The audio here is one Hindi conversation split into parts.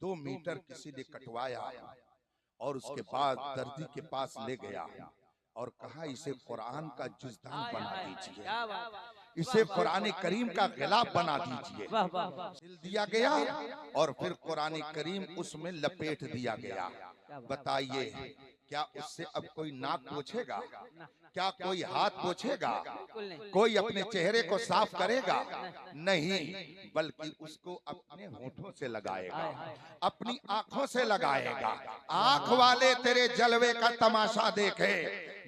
2 मीटर किसी ने कटवाया और उसके बाद दर्जी के पास ले गया और कहा इसे कुरान का जुज़दान बना दीजिए, इसे कुरान करीम का गिलाफ बना दीजिए। सिल दिया गया और फिर कुरान करीम उसमें लपेट दिया गया। बताइए क्या उससे अब कोई नाक पोछेगा? क्या कोई हाथ पोछेगा? कोई अपने चेहरे को साफ करेगा? नहीं, बल्कि उसको अपने होठों से लगाएगा, अपनी आंखों से लगाएगा। आंख वाले तेरे जलवे का तमाशा देखे,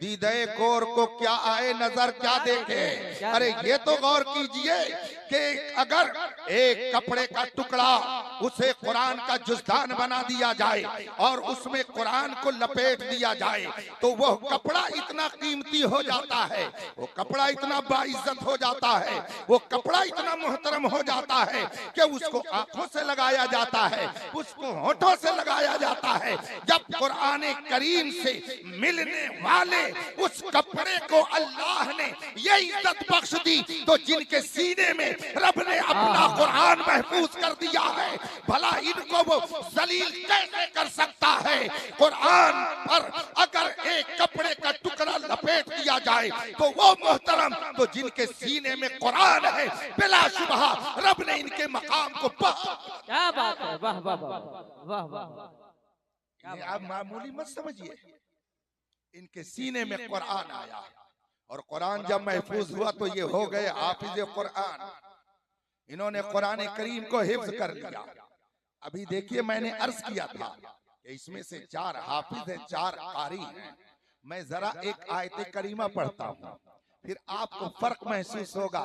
दीदे कोर को क्या आए नजर क्या देखे। अरे ये तो गौर कीजिए कि अगर एक कपड़े का टुकड़ा उसे कुरान का जुज़दान बना दिया जाए और उसमें कुरान को लपेट दिया जाए तो वो कपड़ा इतना कीमती हो जाता है, वो कपड़ा इतना बाइज्जत हो जाता है, वो कपड़ा इतना मोहतरम हो जाता है कि उसको आंखों से लगाया जाता है, उसको होठों से लगाया जाता है। जब कुरान करीम से मिलने वाले उस कपड़े को अल्लाह ने ये इज्जत बख्श दी तो जिनके सीने में रब ने अपना कुरान महफूज कर दिया है, भला इनको वो जलील कैसे कर सकता है? कुरान पर अगर एक कपड़े का टुकड़ा लपेट दिया जाए तो वो मोहतरम, तो जिनके सीने में कुरान है बिलाशुबहा रब ने इनके मकाम को क्या बात है, वाह वाह वाह वाह वाह। आप मामूली मत समझिए, इनके सीने में कुरान आया और कुरान जब महफूज हुआ तो ये हो गए हाफिज कुरान। इन्होंने कुरान करीम को हिफ्ज कर लिया। अभी देखिए मैंने अर्ज किया था कि इसमें से 4 हाफिज हैं, 4 कारी हैं। मैं जरा एक आयत करीमा पढ़ता हूँ, फिर आपको फर्क महसूस होगा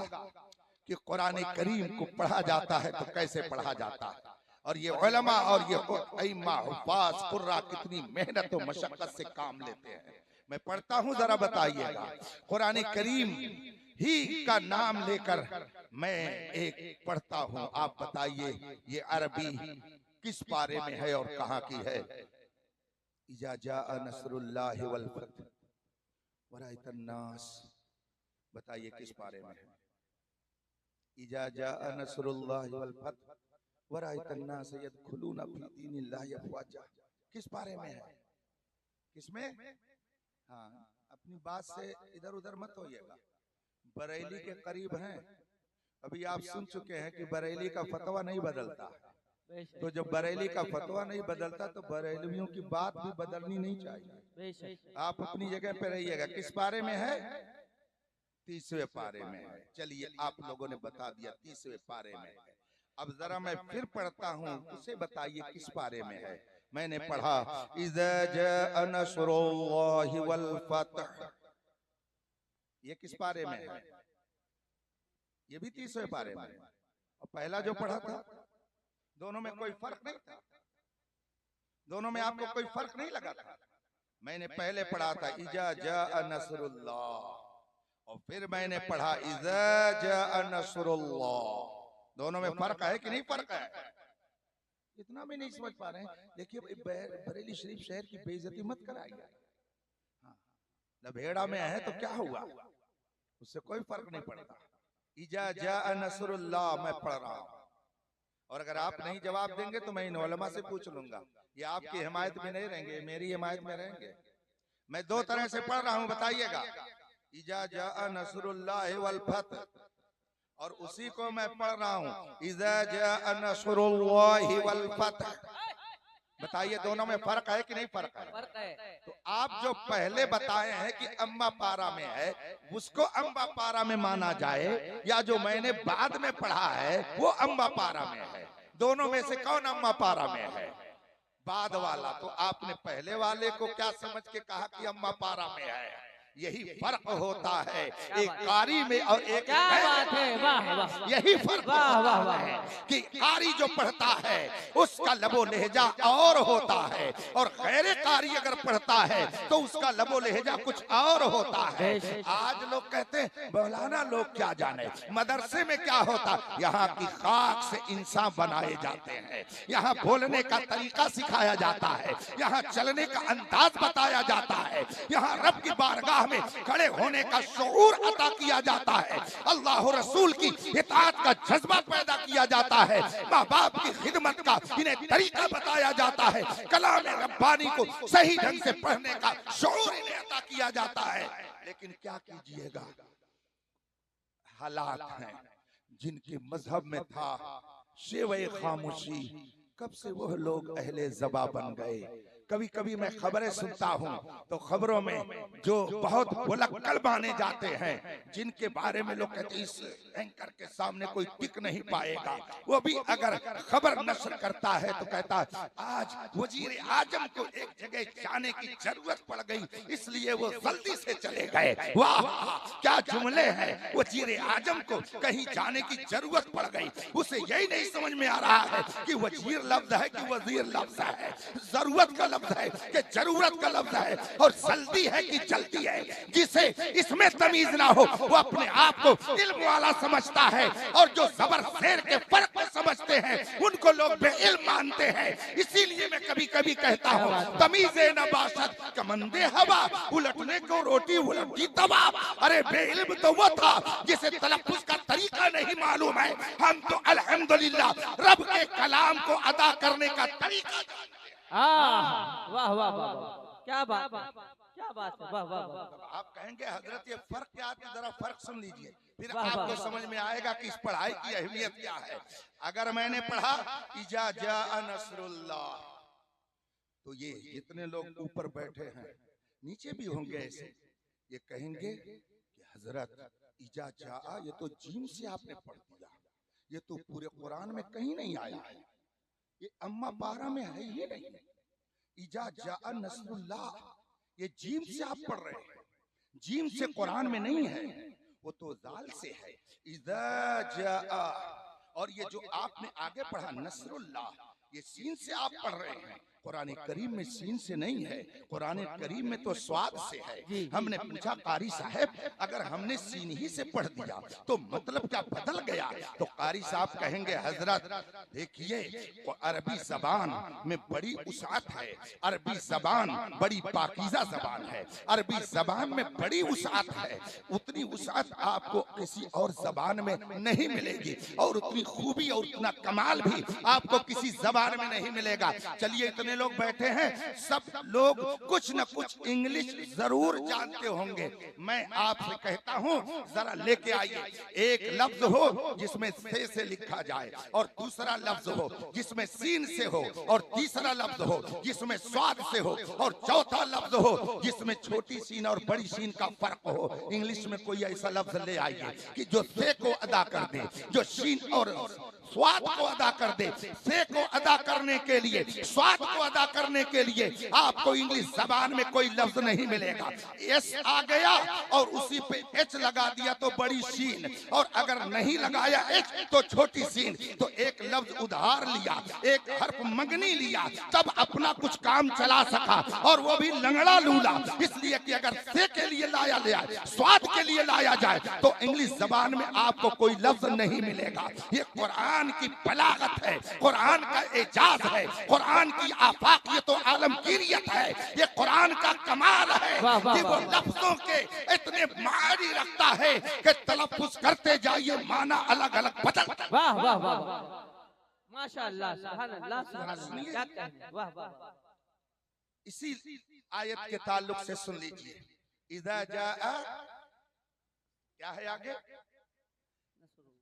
कि कुरान करीम को पढ़ा जाता है तो कैसे पढ़ा जाता है। और ये उलमा और ये अइम्मा हुफ्फाज कुर्रा कितनी मेहनत और मशक्कत से काम लेते हैं। मैं पढ़ता हूँ, जरा बताइएगा। कुरान करीम ही का नाम लेकर मैं एक पढ़ता हूँ, आप बताइए ये अरबी किस पारे में है और कहाँ की है। इजा जाअ नस्रुल्लाहि वल फतह व रअयतन नास, बताइए किस पारे में है। इजा जाअ नस्रुल्लाहि वल फतह व रअयतन नास यदखुलूना फी दीनिल्लाहि अफवाजा, किस पारे में है? किसमें? हाँ, अपनी बात से इधर उधर मत होइएगा। बरेली के करीब हैं, अभी आप सुन चुके हैं कि बरेली का फतवा नहीं बदलता, तो जब बरेली का फतवा नहीं बदलता तो बरेलवियों की बात भी बदलनी नहीं चाहिए। आप अपनी जगह पे रहिएगा। किस पारे में है? 30वें पारे में है। चलिए आप लोगों ने बता दिया 30वें पारे में है। अब जरा मैं फिर पढ़ता हूँ, उसे बताइए किस पारे में है। मैंने पढ़ा इज़ा जाअ नस्रुल्लाहि वल फतह, ये किस पारे में है? ये भी 30वें पारे में है। और पहला जो पढ़ा था दोनों में कोई फर्क नहीं था, दोनों में आपको कोई फर्क नहीं लगा था। मैंने पहले पढ़ा था इज़ा जाअ नस्रुल्लाह और फिर मैंने पढ़ा इज़ा जाअ नस्रुल्लाह। दोनों में फर्क है कि नहीं फर्क है? इतना भी नहीं समझ पा रहे हैं। देखिए बरेली शरीफ शहर की बेइज्जती मत कराइए। हाँ, लभेड़ा में है तो क्या हुआ, उससे कोई फर्क नहीं पड़ता। इजा जाअ नस्रुल्लाह मैं पढ़ रहा हूँ और अगर आप नहीं जवाब देंगे तो मैं इन उलमा से पूछ लूंगा। ये आपकी हिमायत में नहीं रहेंगे, मेरी हिमायत में रहेंगे। मैं 2 तरह से पढ़ रहा हूँ, बताइएगा। इजा जाअ नस्रुल्लाह वल फतह, और उसी को मैं पढ़ रहा हूँ इज़ा जाअ नस्रुल्लाहि वल फतह। बताइए दोनों में फर्क है कि नहीं फर्क है? तो आप जो पहले बताए हैं कि अम्मा पारा में है उसको अम्बा पारा में माना जाए, या जो मैंने बाद में पढ़ा है वो अम्बा पारा में है। दोनों में से कौन अम्मा पारा में है? बाद वाला। तो आपने पहले वाले को क्या समझ के कहा कि अम्मा पारा में है? यही फर्क होता है एक कारी में और एक में। वाह वाह, यही फर्क होता है कि कारी जो पढ़ता है उसका लबो लहजा और होता है और गैर कारी अगर पढ़ता है तो उसका लबो लहजा कुछ और होता है। आज लोग कहते हैं मौलाना लोग क्या जाने, मदरसे में क्या होता। यहाँ की खाक से इंसान बनाए जाते हैं, यहाँ बोलने का तरीका सिखाया जाता है, यहाँ चलने का अंदाज बताया जाता है, यहाँ रब की बारगाह राह में खड़े होने का शऊर अता किया जाता है, अल्लाह रसूल की इताअत का जज्बा पैदा किया जाता है, माँ बाप की खिदमत का इन्हें तरीका बताया जाता है, कलाम रब्बानी को सही ढंग से पढ़ने का शऊर इन्हें अता किया जाता है। लेकिन क्या कीजिएगा, हालात हैं जिनके मजहब में था शेवे खामोशी, कब से वह लोग अहले ज़बा बन गए। कभी कभी मैं खबरें सुनता हूँ तो खबरों में जो बहुत बुलक्कल माने जाते हैं, जिनके बारे में लोग कहते हैं इस एंकर के सामने कोई टिक नहीं पाएगा, वो भी अगर खबर नशर करता है तो कहता है आज वजीर आजम को एक जगह जाने की जरूरत पड़ गई इसलिए वो जल्दी से चले गए। वाह क्या जुमले हैं, वजीर आजम को कहीं जाने की जरूरत पड़ गई, उसे यही नहीं समझ में आ रहा है कि वजीर लफ्ज है कि वजीर लफ्ज है, जरूरत का लफ्ज है कि जरूरत का लफ्ज है, और जल्दी है कि जल्दी है। जिसे इसमें तमीज ना हो वो अपने आप को इल्म वाला समझता है, और जो जबर शेर के फर्क को समझते हैं उनको लोग बेइल्म मानते हैं। इसीलिए मैं कभी कभी कहता हूँ तमीज़े नबाशत कमंदे हवा, उलटने को रोटी उलटी तवा। अरे बेइल्म तो वो था जिसे तलफ्फुज़ का तरीका नहीं मालूम है, हम तो अल्हम्दुलिल्लाह रब के कलाम को अदा करने का तरीका। वाह वाह वाह, क्या बात है, क्या बात है, वाह वाह वाह। आप कहेंगे हजरत ये फर्क क्या है, जरा फर्क सुन लीजिए फिर वाह, आपको वाह। समझ में आएगा कि इस पढ़ाई की अहमियत क्या है। अगर मैंने पढ़ा इजा जा नसरुल्लाह, तो ये जितने लोग ऊपर बैठे हैं नीचे भी होंगे ऐसे, ये कहेंगे कि हजरत इजा जा, ये तो जीम से आपने पढ़ दिया, ये तो पूरे कुरान में कहीं नहीं आया है, ये अम्मा पारा में है ही नहीं। इजा जा नसरुल्लाह ये जीम से आप पढ़ रहे हैं, जीम से कुरान में नहीं है, वो तो जाल से है। इजा जा, और ये जो आपने आगे पढ़ा नसरुल्लाह, ये सीन से आप पढ़ रहे हैं, कुरान करीम में सीन से नहीं है, कुरान करीम में तो स्वाद से है। हमने पूछा कारी साहब अगर हमने सीन ही से पढ़ दिया तो मतलब क्या बदल गया? तो कारी साहब कहेंगे हजरत देखिए अरबी जबान में बड़ी उसात है, अरबी जबान बड़ी पाकीज़ा जबान है, अरबी जबान में बड़ी उसात है, उतनी उसात आपको किसी और जबान में नहीं मिलेगी, और उतनी खूबी और उतना कमाल भी आपको किसी जबान में नहीं मिलेगा। चलिए इतने लोग बैठे हैं, सब लोग कुछ न कुछ इंग्लिश जरूर जानते होंगे, मैं आपसे कहता हूं जरा लेके आइए, एक लफ्ज हो जिसमें से लिखा जाए, और दूसरा लफ्ज हो जिसमें सीन से हो, और तीसरा लफ्ज हो जिसमें स्वाद से हो, और चौथा लफ्ज हो जिसमें छोटी सीन और बड़ी सीन का फर्क हो। इंग्लिश में कोई ऐसा लफ्ज ले आइए कि जो से को अदा कर दे, जो सीन और स्वाद को अदा कर दे। से को अदा करने के लिए, स्वाद को अदा करने के लिए आपको इंग्लिश जबान में कोई लफ्ज नहीं मिलेगा। एस आ गया और उसी पे एच लगा दिया तो बड़ी सीन, और अगर नहीं लगाया एच तो छोटी सीन। तो एक लफ्ज उधार लिया, एक हर्फ मंगनी लिया, तब अपना कुछ काम चला सका, और वो भी लंगड़ा लूला, इसलिए कि अगर से के लिए लाया जाए, स्वाद के लिए लाया जाए, तो इंग्लिश जबान में आपको कोई लफ्ज नहीं मिलेगा। ये कुरान की बलागत है, कुरान का एजाज है, कुरान की आफाकियत और आलमगीरियत है, ये कुरान का कमाल है कि वो लफ्जों के इतने मानी रखता है कि तलफ्फुज करते जाइए माना अलग अलग बदलता है। वाह वाह वाह, माशाअल्लाह, सुभान अल्लाह, सुभान अल्लाह, क्या कहने, वाह वाह। इसी आयत के ताल्लुक से सुन लीजिए, इज़ा जाआ क्या है आगे,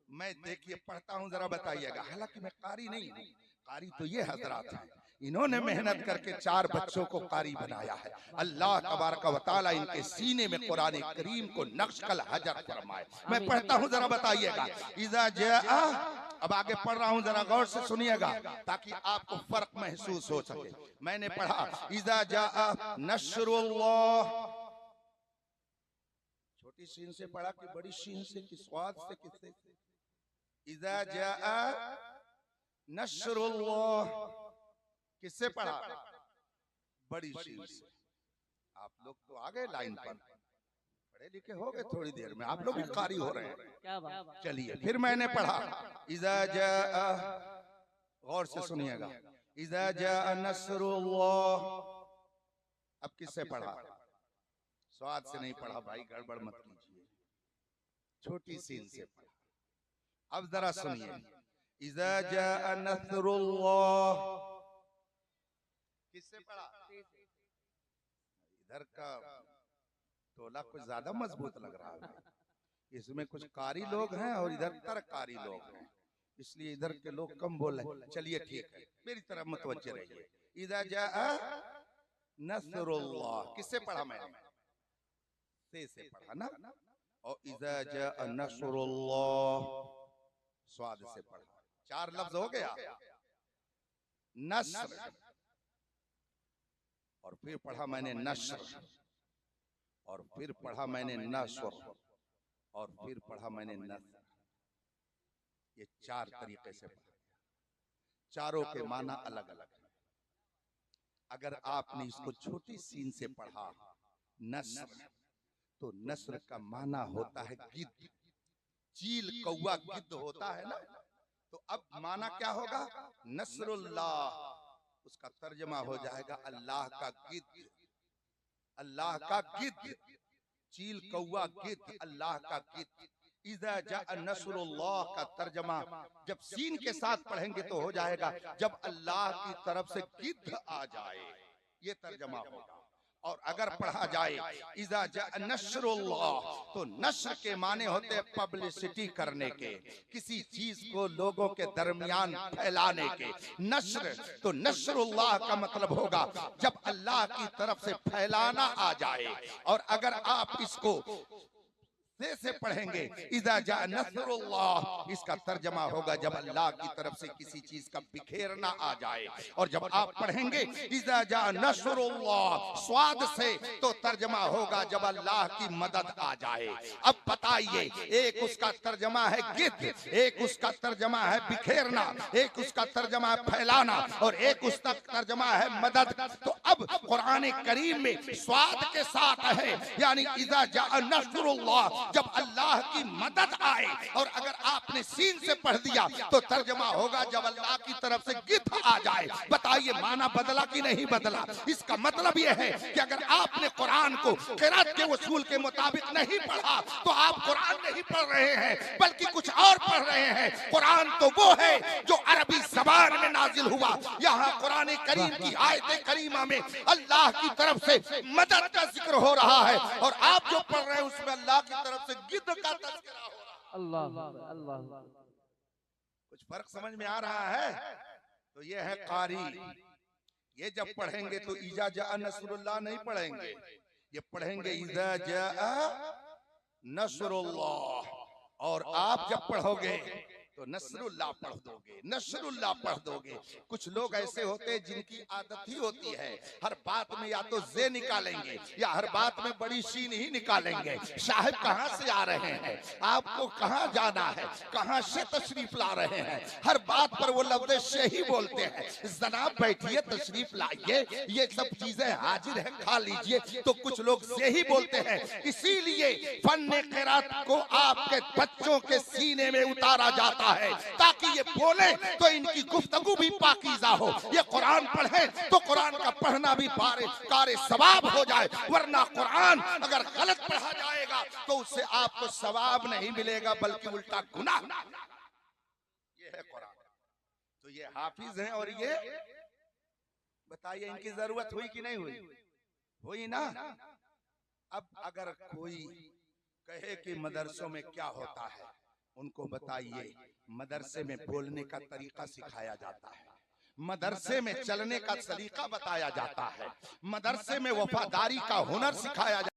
मैं देखिए पढ़ता हूं जरा बताइएगा, हालांकि मैं कारी नहीं हूं, कारी तो ये हजरात हैं, इन्होंने मेहनत करके 4 बच्चों को कारी बनाया है। अल्लाह तबारक व तआला इनके सीने में कुरान करीम को नक्श कल हजर फरमाए। मैं पढ़ता हूं जरा बताइएगा, इज़ा जाआ, अब आगे पढ़ रहा हूं जरा गौर से सुनिएगा ताकि आपको फर्क महसूस हो सके। मैंने पढ़ा इज़ा जाआ नस्रुल्लाह, छोटी सीन से पढ़ा कि बड़ी सीन से, कि स्वाद से, किससे? इज़ा जाआ नस्रुल्लाह किससे पढ़ा? बड़ी सीन से। आप लोग तो आ गए लाइन पर, पढ़े लिखे हो गए, थोड़ी देर में आप लोग भी कारी हो रहे हैं। क्या बात। चलिए फिर मैंने पढ़ा इज़ा जाआ, गौर से सुनिएगा, इज़ा जाआ नस्रुल्लाह, अब किससे पढ़ा? स्वाद से नहीं पढ़ा भाई, गड़बड़ मत कीजिए, छोटी सीन से पढ़ा। अब जरा सुनिए, इज़ा जाअ नस्रुल्लाह किससे पढ़ा? इधर का टोला कुछ ज्यादा मजबूत लग रहा है, इसमें कुछ कारी लोग हैं और इधर तरकारी लोग हैं, इसलिए इधर के लोग कम बोल रहे हैं। चलिए ठीक है, मेरी तरफ मुतवज्जे रहिए। इज़ा जाअ नस्रुल्लाह किससे पढ़ा मैंने? से पढ़ा ना। और इज़ा जाअ नस्रुल्लाह स्वाद से पढ़ा। 4 लफ्ज हो गया, नस्र, और फिर पढ़ा मैंने नश्र, और फिर पढ़ा मैंने नस्र, और फिर पढ़ा मैंने नस्र। ये 4 तरीके से पढ़ा, चारों के माना अलग अलग है। अगर आपने इसको छोटी सीन से पढ़ा नस्र, तो नस्र का माना होता है गिद्ध, चील कौवा गिद्ध होता है ना। तो अब माना क्या होगा? नस्रुल्लाह, उसका तर्जमा हो जाएगा अल्लाह का गिद्ध, अल्लाह का गिद्ध, चील कौवा गिद्ध, अल्लाह का गिद्ध। इज़ा जाअ नस्रुल्लाह का तर्जमा जब सीन के साथ पढ़ेंगे तो हो जाएगा जब अल्लाह की तरफ से गिद्ध आ जाए, ये तर्जमा होगा। और अगर पढ़ा जाए इज़ा जाअ नस्रुल्लाह, तो नस्र के माने होते हैं पब्लिसिटी करने के, किसी चीज को लोगों के दरमियान फैलाने के। नस्र तो नस्रुल्लाह का मतलब होगा जब अल्लाह की तरफ से फैलाना आ जाए। और अगर आप इसको से पढ़ेंगे इज़ा जाअ नस्रुल्लाह, इसका तर्जमा होगा जब अल्लाह की तरफ से किसी चीज का बिखेरना आ जाए। और जब आप पढ़ेंगे इज़ा जाअ नस्रुल्लाह स्वाद से, तो तर्जमा होगा जब अल्लाह की मदद आ जाए। अब बताइए, एक उसका तर्जमा है गिद्ध, एक उसका तर्जमा है बिखेरना, एक उसका तर्जमा है फैलाना, और एक उसका तर्जमा है मदद। तो अब कुरान करीम में स्वाद के साथ है, यानी इज़ा जाअ नस्रुल्लाह जब अल्लाह की मदद आए। और अगर आपने सीन से पढ़ दिया तो तर्जमा होगा जब अल्लाह की तरफ से गिद्ध आ जाए। बताइए माना बदला कि नहीं बदला? इसका मतलब यह है कि अगर आपने कुरान को क़िरात के उसूल के मुताबिक नहीं पढ़ा तो आप कुरान नहीं पढ़ रहे हैं, बल्कि कुछ और पढ़ रहे हैं। कुरान तो वो है जो अरबी ज़बान में नाजिल हुआ। यहाँ कुरान करीम की आयत करीमा में अल्लाह की तरफ से मदद का जिक्र हो रहा है, और आप जो पढ़ रहे हैं उसमें अल्लाह की तरफ से गिद्ध का तज़किरा हो रहा है। अल्लाह अल्लाह, कुछ फर्क समझ में आ रहा है? तो ये है कारी। ये जब पढ़ेंगे तो इज़ा जाअ नस्रुल्लाह नहीं पढ़ेंगे, ये पढ़ेंगे इज़ा जाअ नस्रुल्लाह। और आप जब पढ़ोगे तो नस्रुल्लाह पढ़ दोगे, नस्रुल्लाह पढ़ दोगे। कुछ लोग ऐसे होते हैं जिनकी आदत ही होती है हर बात में या तो जे निकालेंगे या हर बात में बड़ी शीन ही निकालेंगे। साहब कहाँ से आ रहे हैं, आपको कहाँ जाना है, कहाँ से तशरीफ ला रहे हैं, हर बात पर वो लफ्ज़ से ही बोलते हैं। जनाब बैठिए, तशरीफ लाइए, ये सब चीजें हाजिर है, खा लीजिए। तो कुछ लोग से ही बोलते हैं। इसीलिए फन्ने क़िरात को आपके बच्चों के सीने में उतारा जाता है ताकि ये बोले तो इनकी गुफ्तगू भी पाकीज़ा हो। ये कुरान पढ़े तो कुरान का पढ़ना भी कारे सवाब हो जाए, वरना कुरान अगर गलत पढ़ा जाएगा तो उससे आपको सवाब नहीं मिलेगा बल्कि उल्टा गुनाह। ये है कुरान। तो ये हाफिज हैं, और ये बताइए इनकी जरूरत हुई कि नहीं हुई? हुई ना। अब अगर कोई कहे कि मदरसों में क्या होता है, उनको बताइए मदरसे में बोलने का तरीका सिखाया जाता है, मदरसे में चलने का तरीका बताया जाता है, मदरसे में वफादारी का हुनर सिखाया जाता है।